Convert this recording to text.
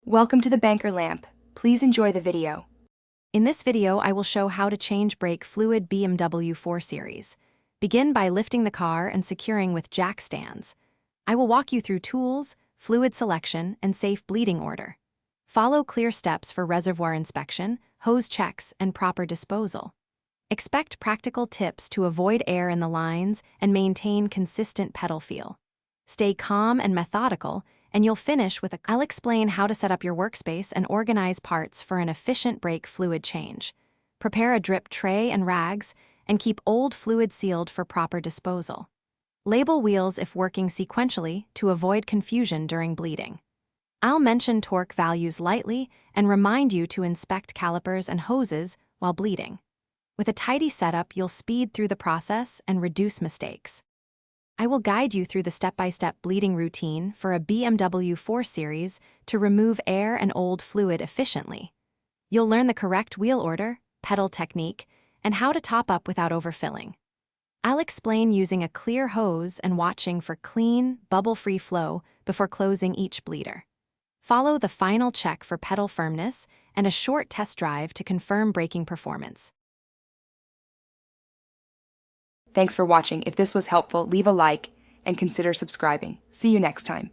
Welcome to the Banker Lamp. Please enjoy the video. In this video, I will show how to change brake fluid BMW 4 Series. Begin by lifting the car and securing with jack stands. I will walk you through tools, fluid selection, and safe bleeding order. Follow clear steps for reservoir inspection, hose checks, and proper disposal. Expect practical tips to avoid air in the lines and maintain consistent pedal feel. Stay calm and methodical, and you'll finish with I'll explain how to set up your workspace and organize parts for an efficient brake fluid change. Prepare a drip tray and rags, and keep old fluid sealed for proper disposal. Label wheels if working sequentially to avoid confusion during bleeding. I'll mention torque values lightly and remind you to inspect calipers and hoses while bleeding. With a tidy setup, you'll speed through the process and reduce mistakes. I will guide you through the step-by-step bleeding routine for a BMW 4 Series to remove air and old fluid efficiently. You'll learn the correct wheel order, pedal technique, and how to top up without overfilling. I'll explain using a clear hose and watching for clean, bubble-free flow before closing each bleeder. Follow the final check for pedal firmness and a short test drive to confirm braking performance. Thanks for watching. If this was helpful, leave a like and consider subscribing. See you next time.